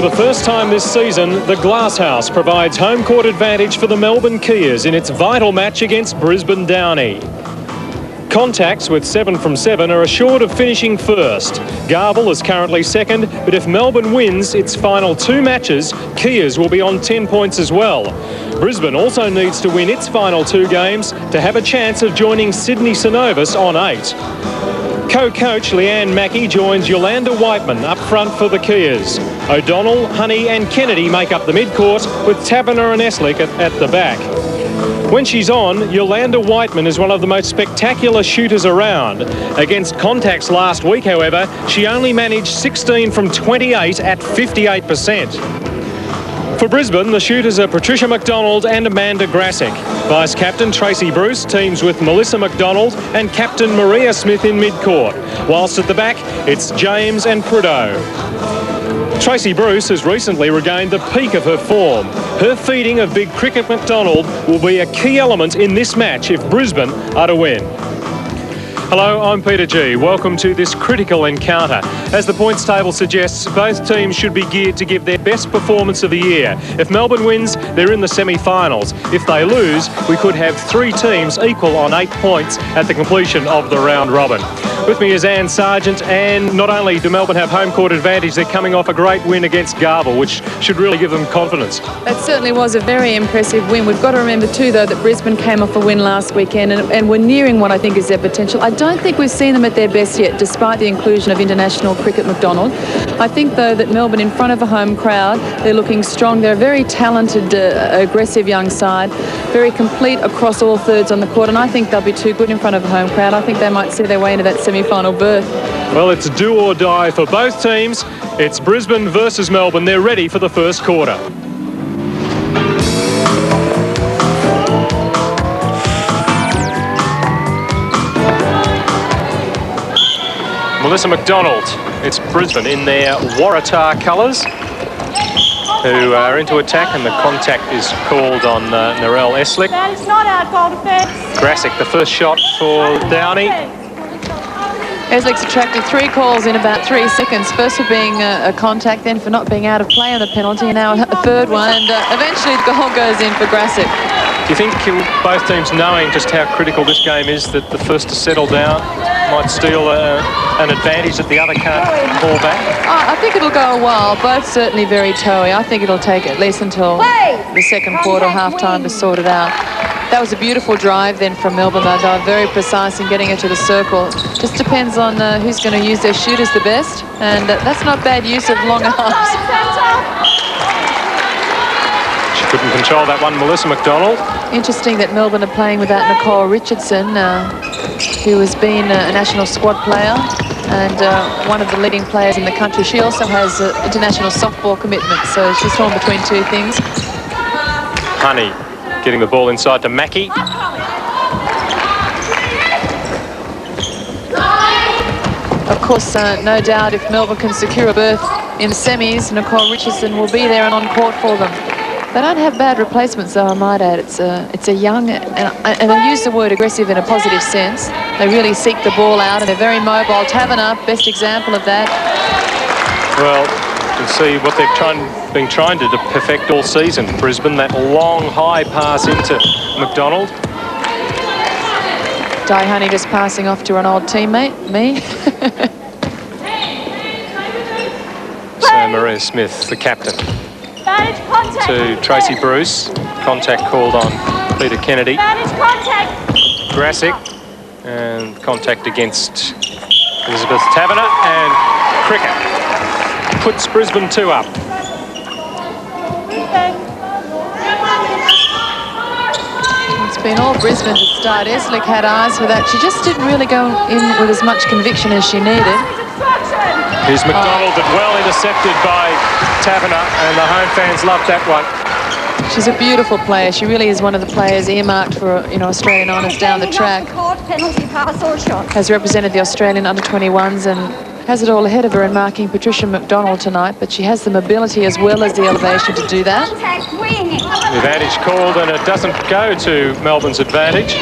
the first time this season, the Glasshouse provides home court advantage for the Melbourne Kea'S in its vital match against Brisbane Downey. Contacts with 7 from 7 are assured of finishing first. Garble is currently second, but if Melbourne wins its final 2 matches, Kea'S will be on 10 points as well. Brisbane also needs to win its final 2 games to have a chance of joining Sydney Synovus on 8. Co-coach Leanne Mackey joins Yolanda Whiteman up front for the Kea'S. O'Donnell, Honey and Kennedy make up the mid-court, with Taverner and Eslick at the back. When she's on, Yolanda Whiteman is one of the most spectacular shooters around. Against Contacts last week, however, she only managed 16 from 28 at 58%. For Brisbane, the shooters are Patricia McDonald and Amanda Grassick. Vice-captain Tracy Bruce teams with Melissa McDonald and captain Maria Smith in mid-court, whilst at the back, it's James and Prideaux. Tracy Bruce has recently regained the peak of her form. Her feeding of Big Cricket McDonald will be a key element in this match if Brisbane are to win. Hello, I'm Peter G. Welcome to this critical encounter. As the points table suggests, both teams should be geared to give their best performance of the year. If Melbourne wins, they're in the semi-finals. If they lose, we could have 3 teams equal on 8 points at the completion of the round robin. With me is Anne Sargent, and not only do Melbourne have home court advantage, they're coming off a great win against Garble, which should really give them confidence. That certainly was a very impressive win. We've got to remember too, though, that Brisbane came off a win last weekend and were nearing what I think is their potential. I don't think we've seen them at their best yet, despite the inclusion of international cricket McDonald. I think, though, that Melbourne, in front of a home crowd, they're looking strong. They're a very talented, aggressive young side, very complete across all thirds on the court, and I think they'll be too good in front of a home crowd. I think they might see their way into that semi-final berth. Well, it's do or die for both teams. It's Brisbane versus Melbourne. They're ready for the first quarter. Melissa McDonald, it's Brisbane in their Waratah colours, who are into attack, and the contact is called on Narelle Eslick. That is not out, goal defence. Grassick, the first shot for Downey. Eslick's attracted 3 calls in about 3 seconds. First for being a contact, then for not being out of play on the penalty, and now a third one, and eventually the goal goes in for Grassick. Do you think both teams, knowing just how critical this game is, that the first to settle down might steal an advantage that the other can't fall back? I think it'll go a while. Both certainly very toey. I think it'll take at least until the second quarter, half-time to sort it out. That was a beautiful drive then from Melbourne. They were very precise in getting it to the circle. Just depends on who's going to use their shooters the best, and that's not bad use of long arms. She couldn't control that one, Melissa McDonald. Interesting that Melbourne are playing without Nicole Richardson, who has been a national squad player and one of the leading players in the country. She also has international softball commitment, so she's torn between 2 things. Honey getting the ball inside to Mackey. Of course, no doubt if Melbourne can secure a berth in the semis, Nicole Richardson will be there and on court for them. They don't have bad replacements, though, I might add. It's a young, and I use the word aggressive in a positive sense. They really seek the ball out, and they're very mobile. Taverner, best example of that. Well, you can see what they've been trying to perfect all season. Brisbane, that long, high pass into McDonald. Di Honey just passing off to an old teammate, me. So Maria Smith, the captain, to Tracy Bruce. Contact called on Peter Kennedy. Grassick, and contact against Elizabeth Taverner, and Cricket puts Brisbane 2 up. It's been all Brisbane to start. Eslick had eyes for that. She just didn't really go in with as much conviction as she needed. Here's McDonald, but well intercepted by Taverner, and the home fans loved that one. She's a beautiful player. She really is one of the players earmarked for Australian honours down the track. Has represented the Australian under-21s and has it all ahead of her in marking Patricia McDonald tonight, but she has the mobility as well as the elevation to do that. The advantage called, and it doesn't go to Melbourne's advantage.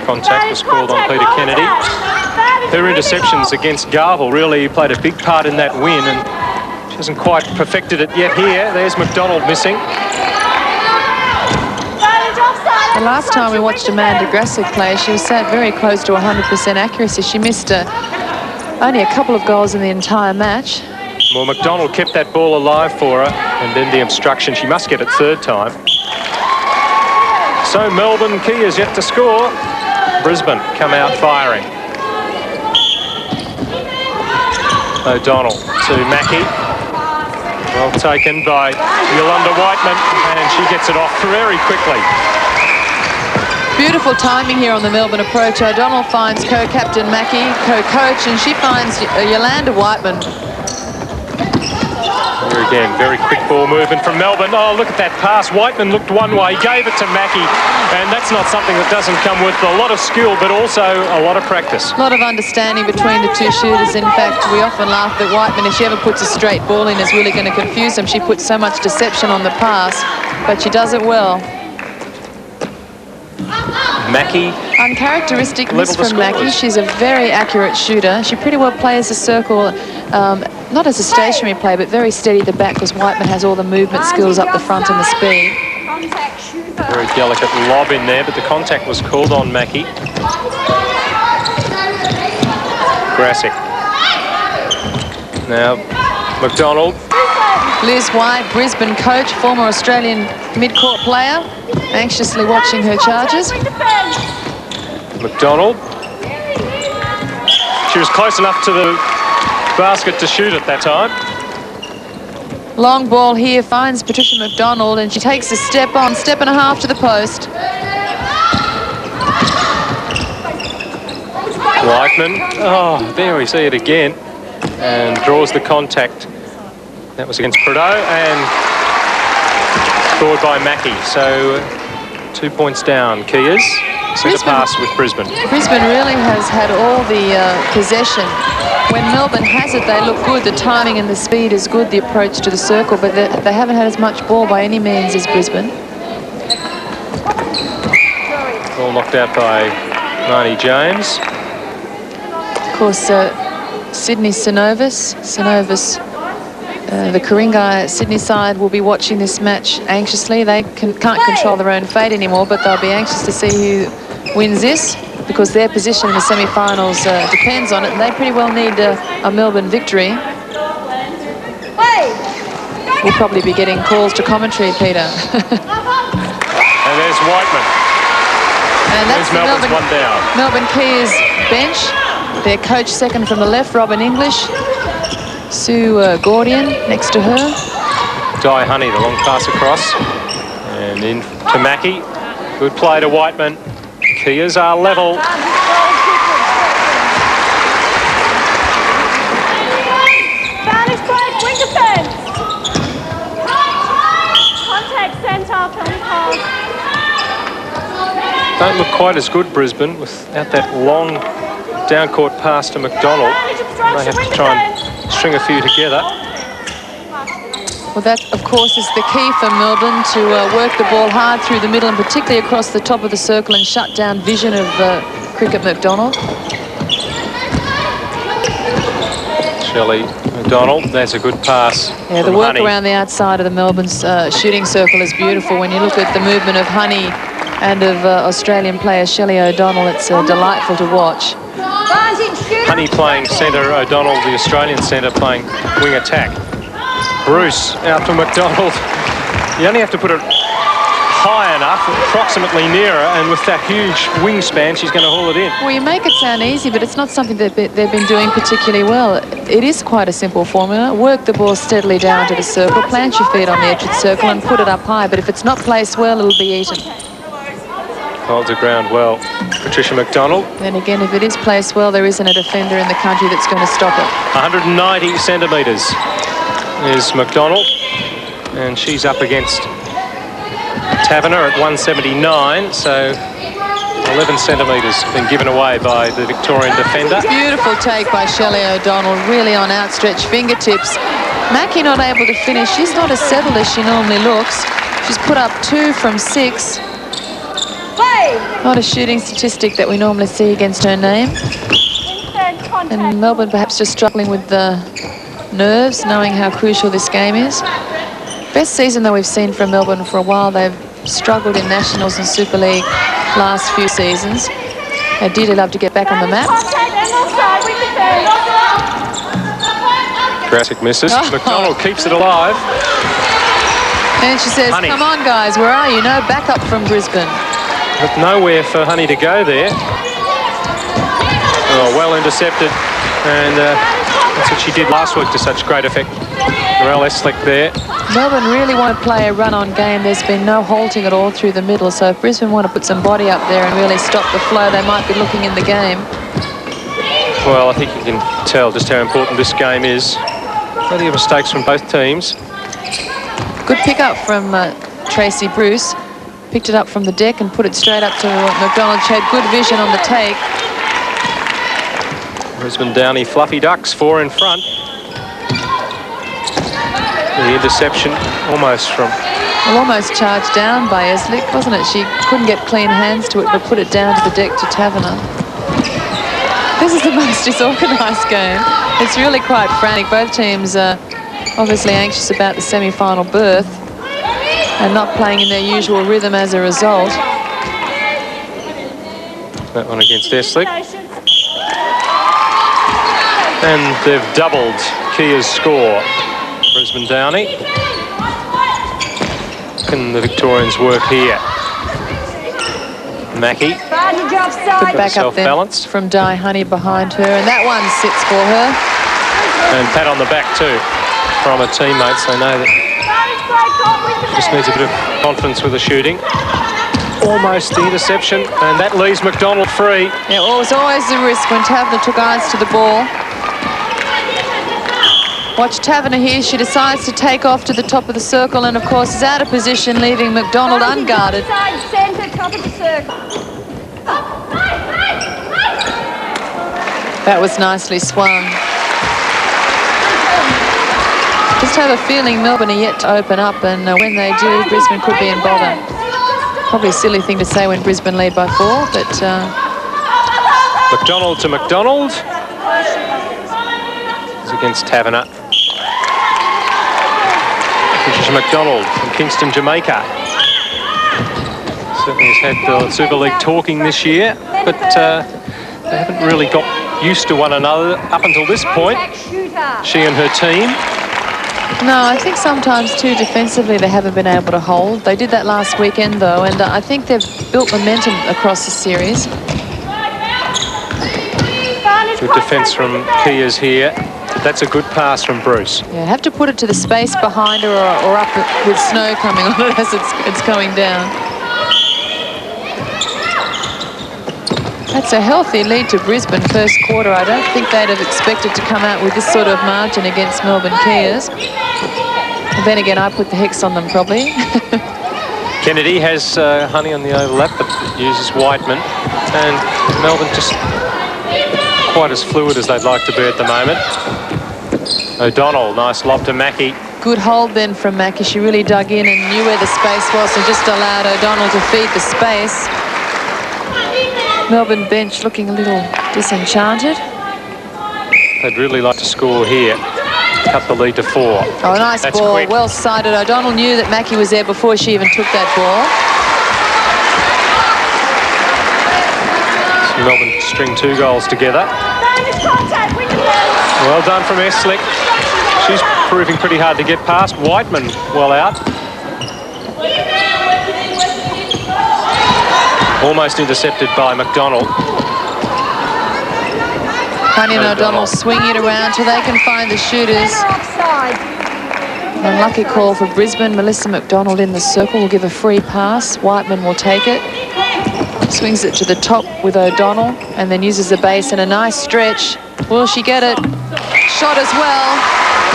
Contact was called on Peter Kennedy. her interceptions against Garville really played a big part in that win, and she hasn't quite perfected it yet here. There's McDonald missing. The last time we watched Amanda Grassick play, she was sat very close to 100% accuracy. She missed only a couple of goals in the entire match. Well, McDonald kept that ball alive for her, and then the obstruction. She must get it third time. So Melbourne Kea's yet to score. Brisbane come out firing. O'Donnell to Mackie. Well taken by Yolanda Whiteman, and she gets it off very quickly. Beautiful timing here on the Melbourne approach. O'Donnell finds co-captain Mackie, co-coach, and she finds Yolanda Whiteman. Here again, very quick ball movement from Melbourne. Oh, look at that pass. Whiteman looked one way, gave it to Mackie, and that's not something that doesn't come with a lot of skill, but also a lot of practice. A lot of understanding between the two shooters. In fact, we often laugh that Whiteman, if she ever puts a straight ball in, is really going to confuse them. She puts so much deception on the pass, but she does it well. Mackie. Uncharacteristic miss from Mackie. She's a very accurate shooter. She pretty well plays the circle, not as a stationary play, but very steady at the back, because Whiteman has all the movement skills up the front and the speed. Very delicate lob in there, but the contact was called on Mackie. Grassick. Now, McDonald. Liz White, Brisbane coach, former Australian mid-court player, anxiously watching her charges. McDonald. She was close enough to the basket to shoot at that time. Long ball here, finds Patricia McDonald, and she takes a step and a half to the post. Whiteman. Oh, there we see it again. And draws the contact. That was against Prideaux, and scored by Mackie. So 2 points down. Kea's centre pass with Brisbane. Brisbane really has had all the possession. When Melbourne has it, they look good. The timing and the speed is good, the approach to the circle, but they haven't had as much ball by any means as Brisbane. Ball knocked out by Marnie James. Of course, Sydney Synovus, the Ku-ring-gai Sydney side will be watching this match anxiously. They can't control their own fate anymore, but they'll be anxious to see who wins this, because their position in the semi-finals depends on it, and they pretty well need a Melbourne victory. We'll probably be getting calls to commentary, Peter. And there's Whiteman. And that's the Melbourne's one down. Melbourne Kea's bench. Their coach second from the left, Robin English. Sue Gordian next to her. Di Honey, the long pass across. And in to Mackie. Good play to Whiteman. Kea's are level. Spanish break, wing defense. Contact centre, penalty pass. Don't look quite as good, Brisbane, without that long down-court pass to McDonald. They have to try and string a few together. Well, that, of course, is the key for Melbourne, to work the ball hard through the middle and particularly across the top of the circle and shut down vision of Cricket McDonald. Shelley McDonald, there's a good pass. Yeah, the work around the outside of the Melbourne's shooting circle is beautiful. When you look at the movement of Honey and of Australian player Shelley O'Donnell, it's delightful to watch. Honey playing centre, O'Donnell, the Australian centre, playing wing attack. Bruce out to McDonald. You only have to put it high enough, approximately nearer, and with that huge wingspan, she's going to haul it in. Well, you make it sound easy, but it's not something that they've been doing particularly well. It is quite a simple formula. Work the ball steadily down to the circle, plant your feet on the edge of the circle and put it up high, but if it's not placed well, it'll be eaten. Holds the ground well. Patricia McDonald. Then again, if it is placed well, there isn't a defender in the country that's going to stop it. 190 centimetres is McDonald, and she's up against Taverner at 179, so 11 centimetres been given away by the Victorian defender. Beautiful take by Shelley O'Donnell, really on outstretched fingertips. Mackie not able to finish. She's not as settled as she normally looks. She's put up 2 from 6. Not a shooting statistic that we normally see against her name. And Melbourne perhaps just struggling with the nerves, knowing how crucial this game is. Best season though we've seen from Melbourne for a while. They've struggled in Nationals and Super League last few seasons. They dearly love to get back on the map. Drastic misses. McDonald keeps it alive. And she says, Honey. come on guys, where are you? No backup from Brisbane. But nowhere for Honey to go there. Oh, well intercepted. And that's what she did last week to such great effect. Narelle Eslick there. Melbourne really want to play a run-on game. There's been no halting at all through the middle. So if Brisbane want to put some body up there and really stop the flow, they might be looking in the game. Well, I think you can tell just how important this game is. Plenty of mistakes from both teams. Good pick-up from Tracy Bruce. Picked it up from the deck and put it straight up to McDonald. She had good vision on the take. Brisbane Downey Fluffy Ducks, 4 in front. The interception almost from... Well, almost charged down by Eslick, wasn't it? She couldn't get clean hands to it, but put it down to the deck to Taverner. This is the most disorganised game. It's really quite frantic. Both teams are obviously anxious about the semi-final berth and not playing in their usual rhythm as a result. That one against Eslick. And they've doubled Kea's score. Brisbane Downey. Can the Victorians work here? Mackie. Good back up then from Di Honey behind her, and that one sits for her. And pat on the back too from her teammates. They know that just needs a bit of confidence with the shooting. Almost the interception, and that leaves McDonald free. Yeah, well, it was always the risk when Taverner took eyes to the ball. Watch Taverner here. She decides to take off to the top of the circle and, of course, is out of position, leaving McDonald unguarded. Centre, top of the circle. That was nicely swung. Just have a feeling Melbourne are yet to open up, and when they do, Brisbane could be in bother. Probably a silly thing to say when Brisbane lead by 4, but... McDonald to McDonald. It's against Taverner. Patricia McDonald from Kingston, Jamaica. Certainly has had the Super League talking this year, but they haven't really got used to one another up until this point, she and her team. No, I think sometimes too defensively they haven't been able to hold. They did that last weekend though, and I think they've built momentum across the series. Good defence from Kea's here. That's a good pass from Bruce. Yeah, have to put it to the space behind her or up with snow coming on it as it's going down. That's a healthy lead to Brisbane first quarter. I don't think they'd have expected to come out with this sort of margin against Melbourne Kea's. And then again, I put the hex on them probably. Kennedy has Honey on the overlap, but uses Whiteman. And Melbourne just quite as fluid as they'd like to be at the moment. O'Donnell, nice lob to Mackie. Good hold then from Mackie. She really dug in and knew where the space was and just allowed O'Donnell to feed the space. Melbourne bench looking a little disenchanted. They'd really like to score here. Cut the lead to 4. Oh, nice That's ball. quick. Well sighted. O'Donnell knew that Mackie was there before she even took that ball. So Melbourne string 2 goals together. Well done from Eslick. She's proving pretty hard to get past. Whiteman well out. Almost intercepted by McDonald. Honey and O'Donnell swinging it around till they can find the shooters. Unlucky call for Brisbane. Melissa McDonald in the circle will give a free pass. Whiteman will take it. Swings it to the top with O'Donnell and then uses the base in a nice stretch. Will she get it? Shot as well.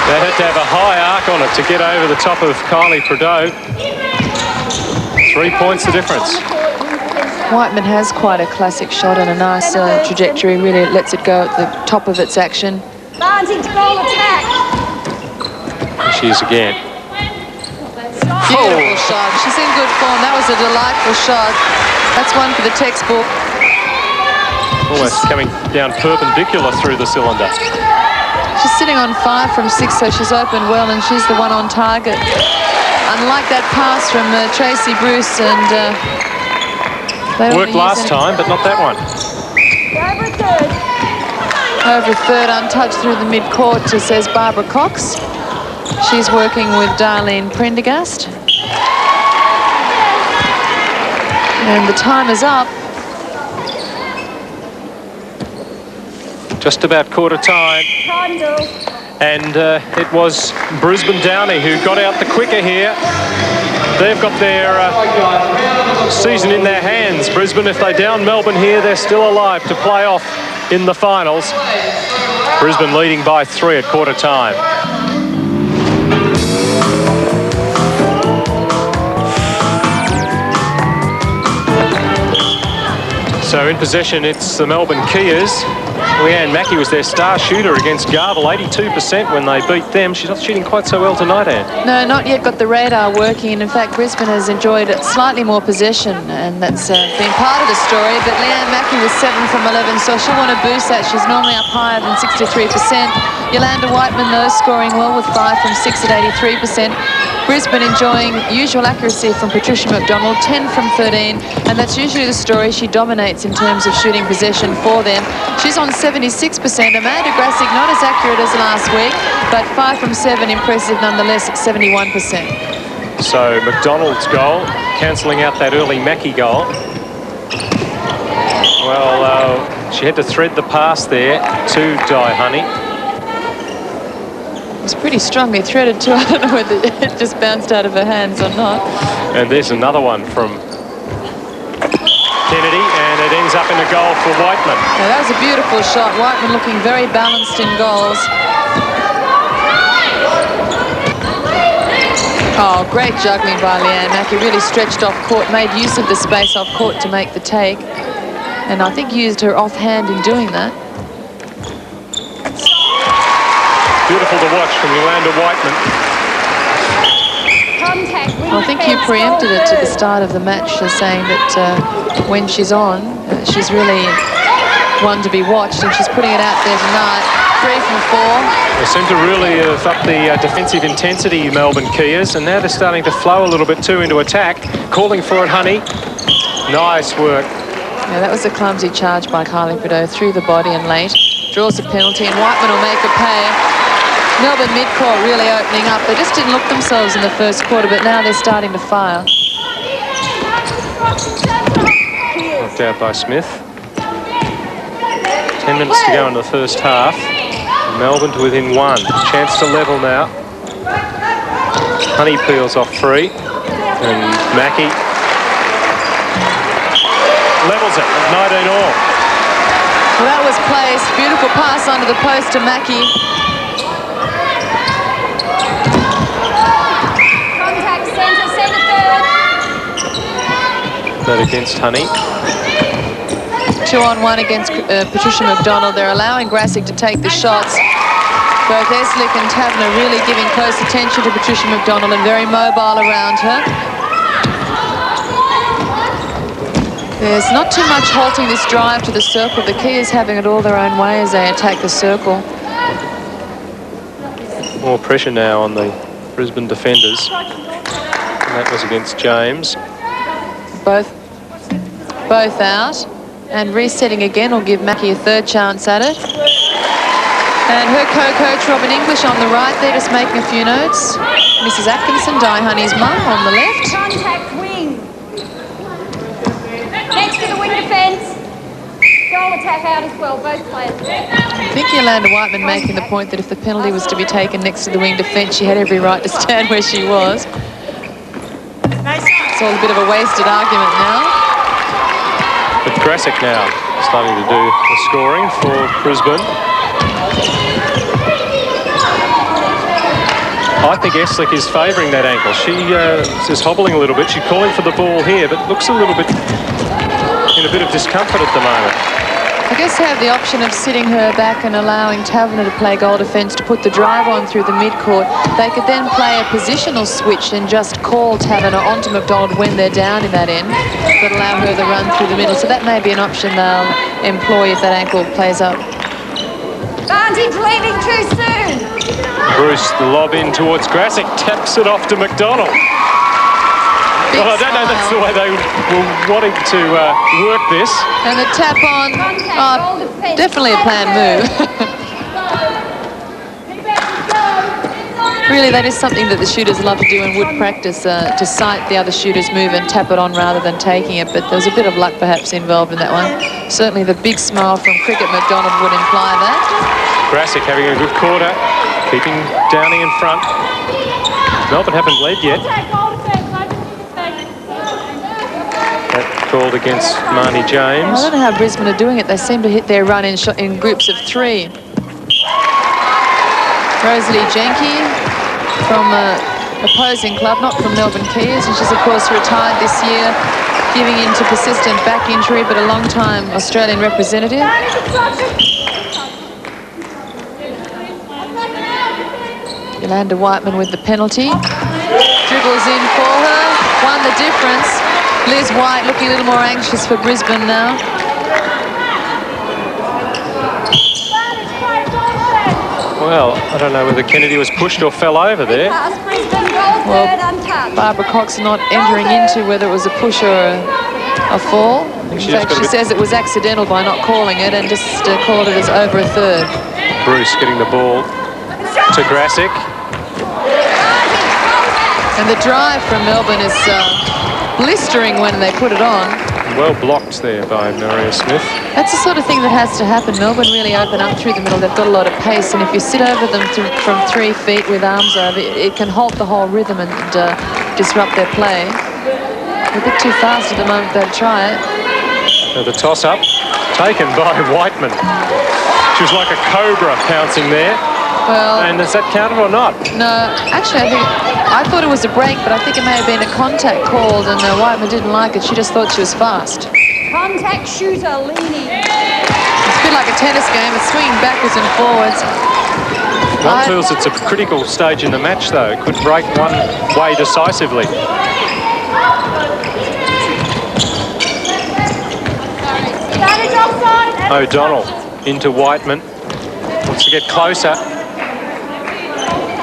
They had to have a high arc on it to get over the top of Kylie Prideaux. 3 points the difference. Whiteman has quite a classic shot and a nice trajectory. Really lets it go at the top of its action. There she is again. Beautiful shot. She's in good form. That was a delightful shot. That's one for the textbook. Almost coming down perpendicular through the cylinder. She's sitting on 5 from 6, so she's opened well, and she's the one on target. Unlike that pass from Tracy Bruce, and worked last time, but not that one. Over a third. Over a third, untouched through the mid-court, says Barbara Cox. She's working with Darlene Prendergast. And the time is up. Just about quarter time. Time, girls. And it was Brisbane Downey who got out the quicker here. They've got their season in their hands. Brisbane, if they down Melbourne here, they're still alive to play off in the finals. Brisbane leading by 3 at quarter time. So in possession, it's the Melbourne Kea'S. Leanne Mackey was their star shooter against Garble, 82% when they beat them. She's not shooting quite so well tonight, Anne. No, not yet got the radar working. And in fact, Brisbane has enjoyed slightly more possession, and that's been part of the story. But Leanne Mackey was 7 from 11, so she'll want to boost that. She's normally up higher than 63%. Yolanda Whiteman, though, scoring well with 5 from 6 at 83%. Brisbane enjoying usual accuracy from Patricia McDonald, 10 from 13, and that's usually the story. She dominates in terms of shooting possession for them. She's on 76%. Amanda Grassick not as accurate as last week, but 5 from 7, impressive nonetheless at 71%. So McDonald's goal, cancelling out that early Mackey goal. Well, she had to thread the pass there to Di Honey. It was pretty strongly threaded too. I don't know whether it just bounced out of her hands or not. And there's another one from Kennedy, and it ends up in a goal for Whiteman. Yeah, that was a beautiful shot. Whiteman looking very balanced in goals. Oh, great juggling by Leanne Mackey. Really stretched off court, made use of the space off court to make the take. And I think used her offhand in doing that. Beautiful to watch from Yolanda Whiteman. Contact. I think you preempted it to the start of the match, saying that when she's on, she's really one to be watched, and she's putting it out there tonight. 3 from 4. They seem to really have upped the defensive intensity, Melbourne Kea'S, and now they're starting to flow a little bit too into attack. Calling for it, Honey. Nice work. Yeah, that was a clumsy charge by Kylie Prideaux through the body and late. Draws a penalty, and Whiteman will make a pay. Melbourne mid-court really opening up. They just didn't look themselves in the first quarter, but now they're starting to fire. Knocked out by Smith. 10 minutes to go in the first half. Melbourne to within 1. Chance to level now. Honey peels off 3. And Mackey levels it at 19 all. Well, that was placed. Beautiful pass under the post to Mackey. Contact, centre third. That against Honey. 2-on-1 against Patricia McDonald. They're allowing Grassick to take the shots. Both Eslick and Taverner really giving close attention to Patricia McDonald and very mobile around her. There's not too much halting this drive to the circle. The Kea'S having it all their own way as they attack the circle. More pressure now on the Brisbane defenders. And that was against James. Both out. And resetting again will give Mackey a third chance at it. And her co-coach Robin English on the right there, just making a few notes. Mrs. Atkinson, Di Honey's mum, on the left. Contact wing. Next to the wing defence. Goal attack out as well, both players. I think Yolanda Whiteman making the point that if the penalty was to be taken next to the wing defence, she had every right to stand where she was. It's all a bit of a wasted argument now. But Grassick now starting to do the scoring for Brisbane. I think Eslick is favouring that ankle. She is hobbling a little bit. She's calling for the ball here, but looks a little bit in a bit of discomfort at the moment. I guess they have the option of sitting her back and allowing Taverner to play goal defence to put the drive on through the mid-court. They could then play a positional switch and just call Taverner onto McDonald when they're down in that end, but allow her the run through the middle. So that may be an option they'll employ if that ankle plays up. Vantage leaving too soon. Bruce, the lob in towards Grassick, taps it off to McDonald. Well, I don't know that's the way they were wanting to work this. And the tap on, definitely a planned move. Really, that is something that the shooters love to do and would practice, to sight the other shooter's move and tap it on rather than taking it. But there's a bit of luck perhaps involved in that one. Certainly the big smile from Cricket McDonald would imply that. Grassick having a good quarter, keeping Downey in front. Melbourne haven't led yet. That called against Marnie James. I don't know how Brisbane are doing it. They seem to hit their run in groups of 3. Rosalie Jenke from opposing club, not from Melbourne Kea's, and she's of course retired this year, giving in to persistent back injury, but a long-time Australian representative. Yolanda Whiteman with the penalty. Dribbles in for her, won the difference. Liz White looking a little more anxious for Brisbane now. Well, I don't know whether Kennedy was pushed or fell over there. Well, Barbara Cox not entering into whether it was a push or a fall. In fact, she says it was accidental by not calling it and just called it as over a third. Bruce getting the ball to Grassick. And the drive from Melbourne is blistering when they put it on. Well blocked there by Maria Smith. That's the sort of thing that has to happen. Melbourne really open up through the middle. They've got a lot of pace, and if you sit over them from 3 feet with arms over, it can halt the whole rhythm and disrupt their play. They're a bit too fast at the moment. They'll try it. So the toss-up taken by Whiteman. She was like a cobra pouncing there. Well, and is that counted or not? No, actually, I thought it was a break, but I think it may have been a contact called, and Whiteman didn't like it. She just thought she was fast. Contact shooter leaning. It's a bit like a tennis game. It's swinging backwards and forwards. One feels it's a critical stage in the match, though. It could break one way decisively. O'Donnell into Whiteman. Wants to get closer.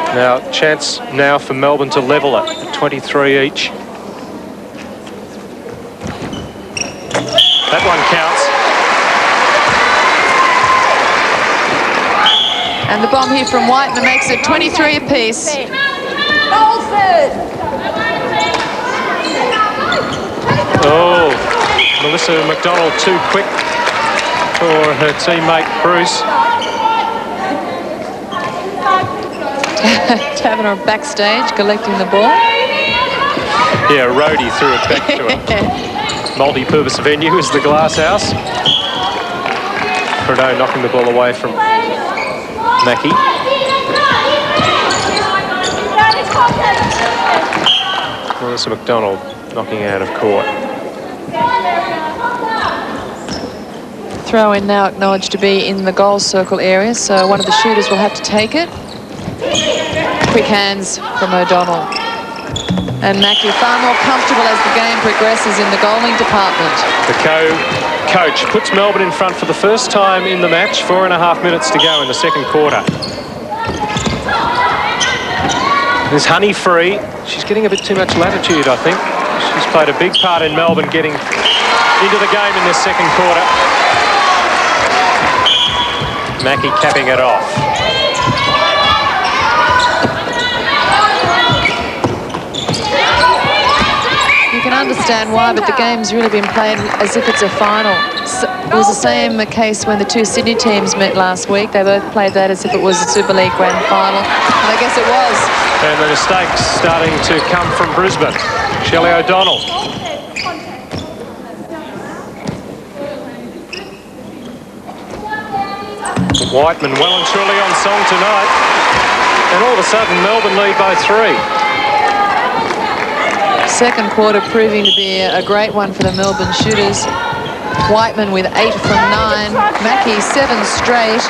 Now, chance now for Melbourne to level it at 23 each. That one counts. And the bomb here from Whiteman makes it 23 apiece. Oh, Melissa McDonald too quick for her teammate Bruce. Taverner backstage collecting the ball. Yeah, Rhodey threw it back to a multi-purpose venue as the Glass House. Trudeau knocking the ball away from Mackie. Melissa McDonald knocking out of court. Throw in now acknowledged to be in the goal circle area, so one of the shooters will have to take it. Quick hands from O'Donnell. And Mackie far more comfortable as the game progresses in the goaling department. The coach puts Melbourne in front for the first time in the match. 4.5 minutes to go in the second quarter. There's Honey free. She's getting a bit too much latitude, I think. She's played a big part in Melbourne getting into the game in this second quarter. Mackie capping it off. You can understand why, but the game's really been played as if it's a final. It was the same case when the two Sydney teams met last week. They both played that as if it was a Super League grand final, and I guess it was. And the mistakes starting to come from Brisbane. Shelley O'Donnell. Whiteman well and truly on song tonight. And all of a sudden, Melbourne lead by 3. Second quarter proving to be a great one for the Melbourne shooters. Whiteman with 8 from 9. Mackey 7 straight.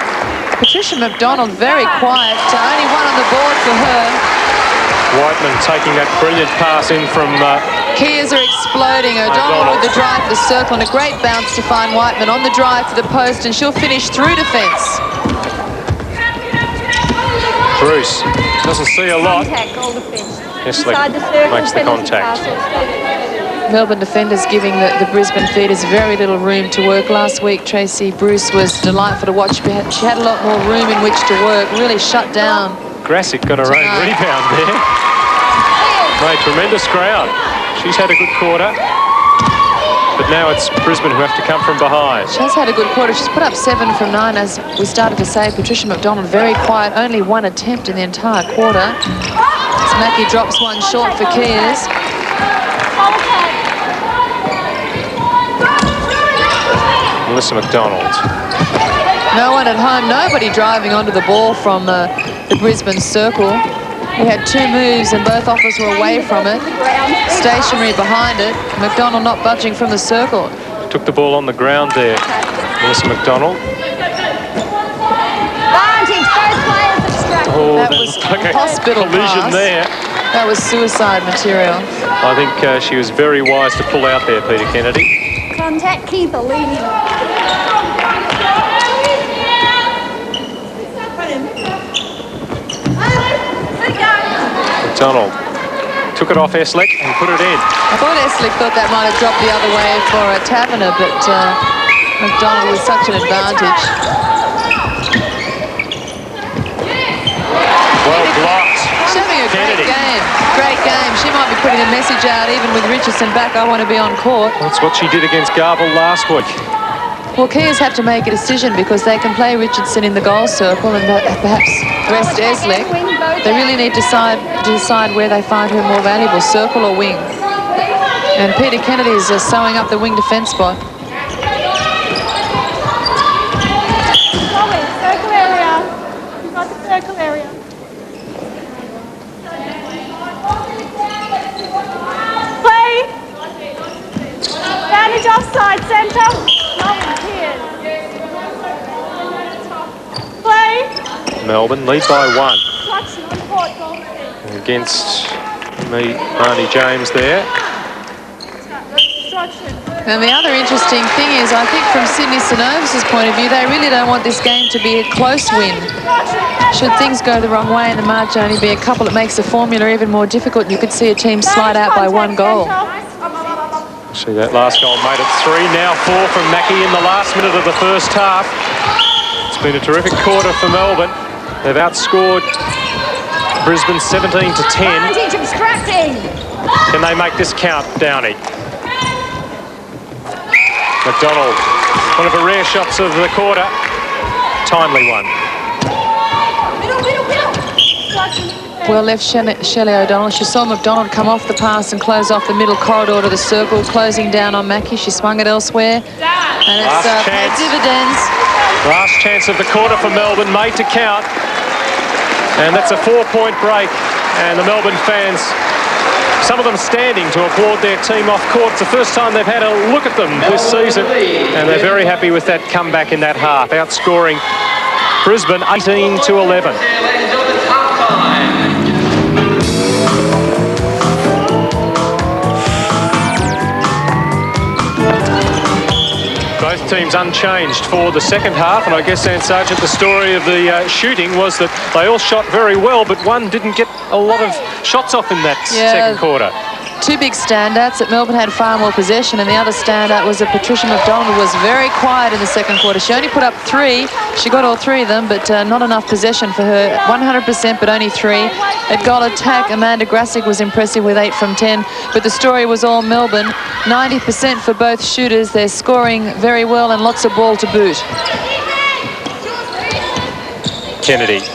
Patricia McDonald very quiet. Only 1 on the board for her. Whiteman taking that brilliant pass in from... Kea'S are exploding. O'Donnell with the drive for the circle and a great bounce to find Whiteman on the drive for the post, and she'll finish through defence. Bruce doesn't see a lot. Eslick makes the contact. Melbourne defenders giving the Brisbane feeders very little room to work. Last week, Tracy Bruce was delightful to watch. She had a lot more room in which to work, really shut down. Grassick got her own rebound there. Made tremendous ground. She's had a good quarter. But now it's Brisbane who have to come from behind. She has had a good quarter. She's put up 7 from 9, as we started to say. Patricia McDonald very quiet, only 1 attempt in the entire quarter. As Mackey drops 1 short for Kea'S. Melissa McDonald. No one at home, nobody driving onto the ball from the Brisbane circle. We had 2 moves and both offers were away from it. Stationary behind it. McDonald not budging from the circle. Took the ball on the ground there, Melissa McDonald. Oh, that was like a hospital collision pass. there. That was suicide material. I think she was very wise to pull out there, Peter Kennedy. Contact keeper leading. McDonald took it off Eslick and put it in. I thought Eslick thought that might have dropped the other way for a Taverner, but McDonald with such an advantage. Well blocked. She's having a great game. Great game. She might be putting a message out even with Richardson back. I want to be on court. That's what she did against Garble last week. Well, Kea'S have to make a decision because they can play Richardson in the goal circle and perhaps rest Eslick. They really need to decide where they find her more valuable, circle or wing. And Peter Kennedy is sewing up the wing defence spot. Circle area. You've got the circle area. Play. Advantage offside centre. Play. Melbourne lead by 1. Against Marnie James there. And the other interesting thing is, I think from Sydney Synovus' point of view, they really don't want this game to be a close win. Should things go the wrong way and the margin only be a couple, it makes the formula even more difficult. You could see a team slide out by 1 goal. See, that last goal made it 3. Now 4 from Mackey in the last minute of the first half. It's been a terrific quarter for Melbourne. They've outscored Brisbane 17 to 10. Can they make this count, Downey? McDonald, one of the rare shots of the quarter. Timely one. Well left Shelley O'Donnell. She saw McDonald come off the pass and close off the middle corridor to the circle, closing down on Mackey. She swung it elsewhere. And it's paid dividends. Last chance of the quarter for Melbourne, made to count. And that's a 4-point break. And the Melbourne fans, some of them standing to applaud their team off court. It's the first time they've had a look at them this season. And they're very happy with that comeback in that half, outscoring Brisbane 18 to 11. Both teams unchanged for the second half, and I guess, Anne Sargent, the story of the shooting was that they all shot very well, but one didn't get a lot of shots off in that second quarter. 2 big standouts. That Melbourne had far more possession, and the other standout was that Patricia McDonald was very quiet in the second quarter. She only put up 3. She got all 3 of them, but not enough possession for her. 100%, but only 3. At goal attack, Amanda Grassick was impressive with 8 from 10, but the story was all Melbourne. 90% for both shooters. They're scoring very well and lots of ball to boot. Kennedy.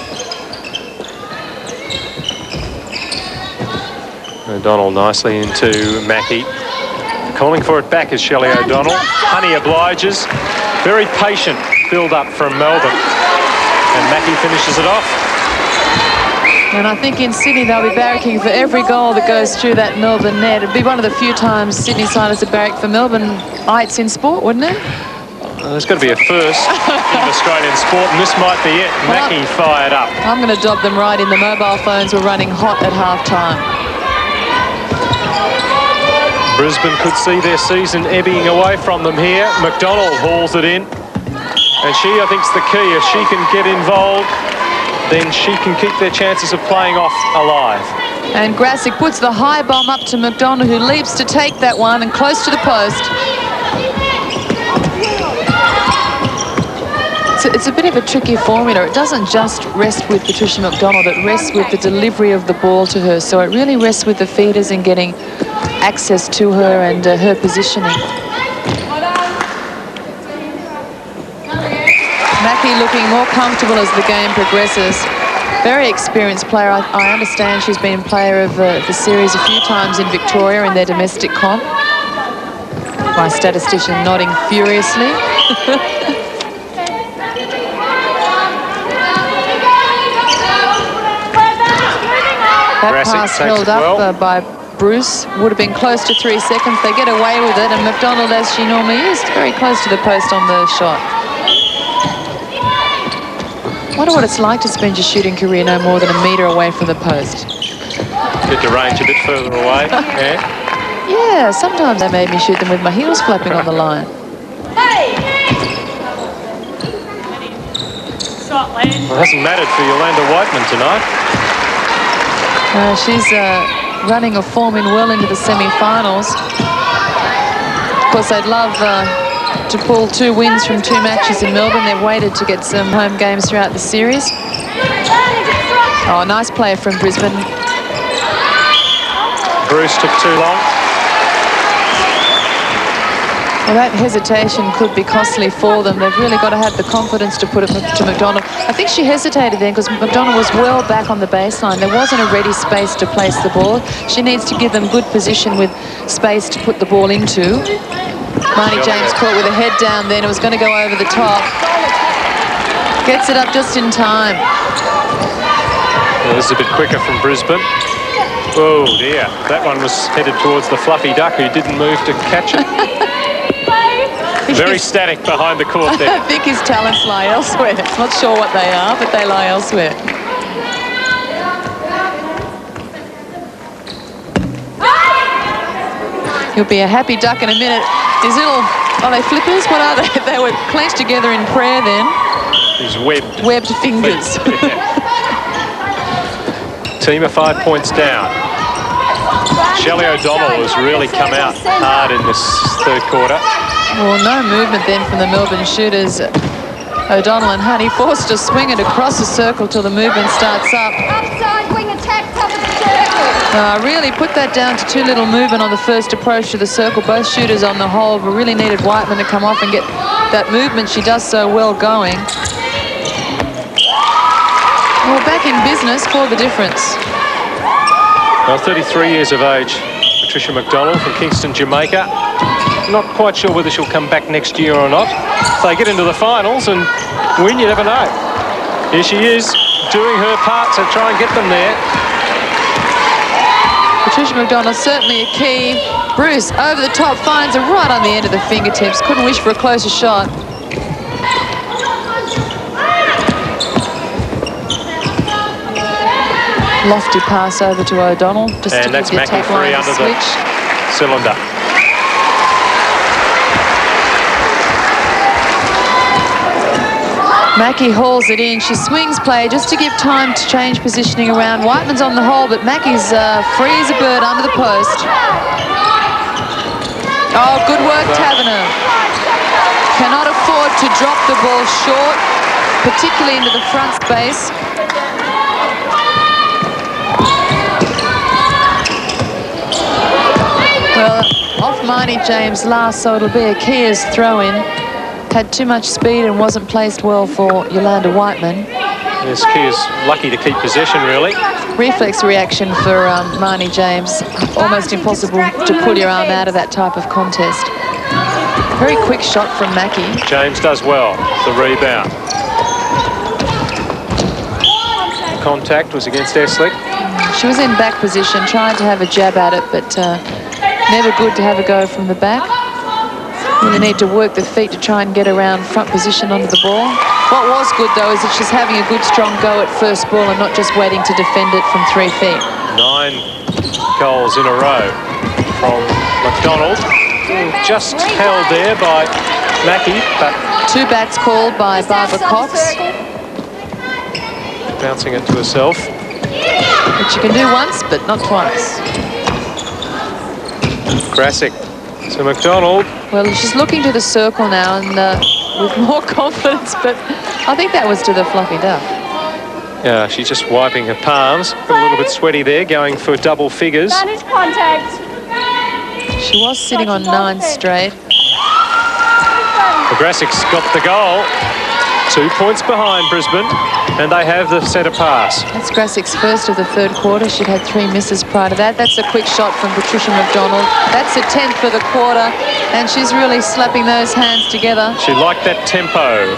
O'Donnell nicely into Mackey. Calling for it back is Shelley O'Donnell. Honey obliges. Very patient build-up from Melbourne. And Mackey finishes it off. And I think in Sydney they'll be barracking for every goal that goes through that Melbourne net. It'd be one of the few times Sydney siders are barrack for Melbourne Ites in sport, wouldn't it? There's got to be a first in Australian sport, and this might be it. Mackie fired up. I'm going to dob them right in. The mobile phones were running hot at half-time. Brisbane could see their season ebbing away from them here. McDonald hauls it in. And she, I think, is the key. If she can get involved, then she can keep their chances of playing off alive. And Grassick puts the high bomb up to McDonald, who leaps to take that one and close to the post. It's a bit of a tricky formula. It doesn't just rest with Patricia McDonald, it rests with the delivery of the ball to her. So it really rests with the feeders in getting access to her and her positioning. Mackie looking more comfortable as the game progresses. Very experienced player. I understand she's been player of the series a few times in Victoria in their domestic comp. My statistician nodding furiously. That pass held up by Bruce. Would have been close to 3 seconds. They get away with it, and McDonald, as she normally is, very close to the post on the shot. Wonder what it's like to spend your shooting career no more than a metre away from the post. Get the range a bit further away. Yeah, sometimes they made me shoot them with my heels flapping on the line. Well, it hasn't mattered for Yolanda Whiteman tonight. She's running a form in well into the semi-finals. Of course, they'd love to pull 2 wins from 2 matches in Melbourne. They've waited to get some home games throughout the series. Oh, nice play from Brisbane. Bruce took too long. Well, that hesitation could be costly for them. They've really got to have the confidence to put it to McDonald. I think she hesitated then because McDonald was well back on the baseline. There wasn't a ready space to place the ball. She needs to give them good position with space to put the ball into. Marnie James caught with a head down then. It was going to go over the top. Gets it up just in time. Well, this is a bit quicker from Brisbane. Oh dear, that one was headed towards the fluffy duck who didn't move to catch it. Very static behind the court there. I think his talents lie elsewhere. Not sure what they are, but they lie elsewhere. He'll be a happy duck in a minute. His little, are they flippers? What are they? They were clenched together in prayer then. His webbed. Webbed fingers. Team are 5 points down. Shelley O'Donnell has really come out hard in this third quarter. Well, no movement then from the Melbourne shooters. O'Donnell and Honey forced to swing it across the circle till the movement starts up. Upside wing attack, top of the circle. Really put that down to too little movement on the first approach to the circle. Both shooters on the hole, but really needed Whiteman to come off and get that movement she does so well going. Well, back in business for the difference. Well, 33 years of age, Patricia McDonald from Kingston, Jamaica. Not quite sure whether she'll come back next year or not. If they get into the finals and win, you never know. Here she is, doing her part to try and get them there. Patricia McDonald certainly a key. Bruce over the top, finds her right on the end of the fingertips. Couldn't wish for a closer shot. Lofty pass over to O'Donnell. Just and that's Mackie free under the cylinder. Mackie hauls it in. She swings play just to give time to change positioning around. Whiteman's on the hole, but Mackie's free as a bird under the post. Oh, good work, Taverner. Cannot afford to drop the ball short, particularly into the front space. Well, off Marnie James last, so it'll be a Kea's throw-in. Had too much speed and wasn't placed well for Yolanda Whiteman. Yes, Kea's lucky to keep possession, really. Reflex reaction for Marnie James. Almost impossible to pull your arm out of that type of contest. Very quick shot from Mackie. James does well, the rebound. contact was against Eslick. She was in back position, trying to have a jab at it, but never good to have a go from the back. Really need to work the feet to try and get around front position onto the ball. What was good, though, is that she's having a good, strong go at first ball and not just waiting to defend it from 3 feet. 9 goals in a row from McDonald. Just held there by Mackie, but 2 backs called by Barbara Cox. bouncing it to herself. Which you can do once, but not twice. Grasick to McDonald. Well, she's looking to the circle now and with more confidence, but I think that was to the fluffy duck. Yeah, she's just wiping her palms. A little bit sweaty there, going for double figures. Manage contact. She was sitting on 9 straight. The Grasick's got the goal. 2 points behind Brisbane, and they have the centre pass. That's Grasick's first of the 3rd quarter. She'd had 3 misses prior to that. That's a quick shot from Patricia McDonald. That's a 10th for the quarter, and she's really slapping those hands together. She liked that tempo.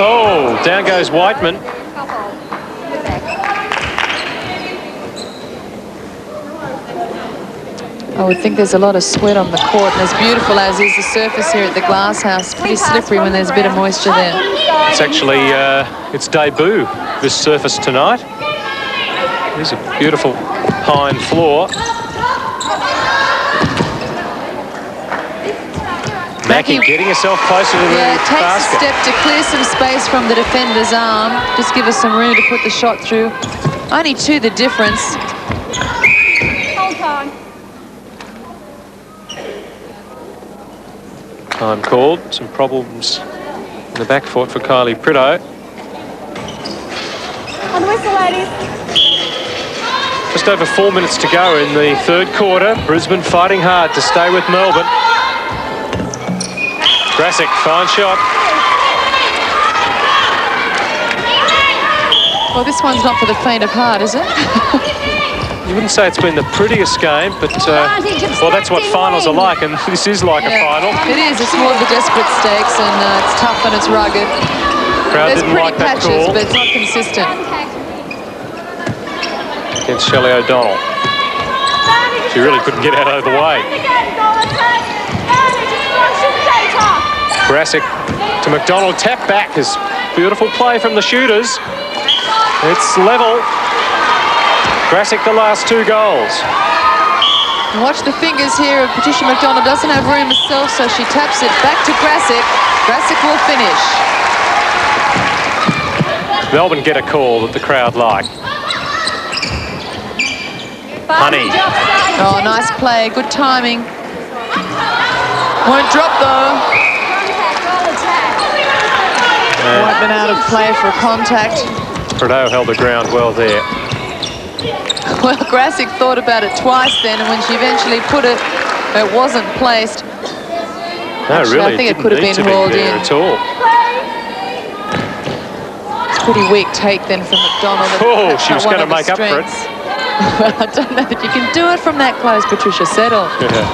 Oh, down goes Whiteman. I would think there's a lot of sweat on the court, and as beautiful as is the surface here at the Glass House, pretty slippery when there's a bit of moisture there. It's actually its debut, this surface tonight. It is a beautiful pine floor. Mackie getting herself closer to the basket. Takes a step to clear some space from the defender's arm. Just give us some room to put the shot through. Only 2 the difference. Hold time. Time called. Some problems in the back foot for Kylie Prideaux. On the whistle, ladies. Just over 4 minutes to go in the 3rd quarter. Brisbane fighting hard to stay with Melbourne. Grasick, fine shot. Well, this one's not for the faint of heart, is it? You wouldn't say it's been the prettiest game, but well, that's what finals are like, and this is like a final. It is. It's more of the desperate stakes, and it's tough and it's rugged. Crowd There's didn't pretty like that patches, call but it's not consistent. against Shelley O'Donnell. She really couldn't get out of the way. Grasick to McDonald, tap back is beautiful play from the shooters. It's level. Grasick the last 2 goals. And watch the fingers here. Patricia McDonald doesn't have room herself, so she taps it back to Grasick. Grasick will finish. Melbourne get a call that the crowd like. Honey. Oh, nice play. Good timing. Won't drop though. Whiteman out of play for a contact. Prideaux held the ground well there. Well, Grasick thought about it twice then, and when she eventually put it, it wasn't placed. No, Actually, really, I think it could have been hauled in. At all. It's a pretty weak take then from McDonald. Oh, she was going to make up for it. Well, I don't know that you can do it from that close, Patricia. Settle. Yeah.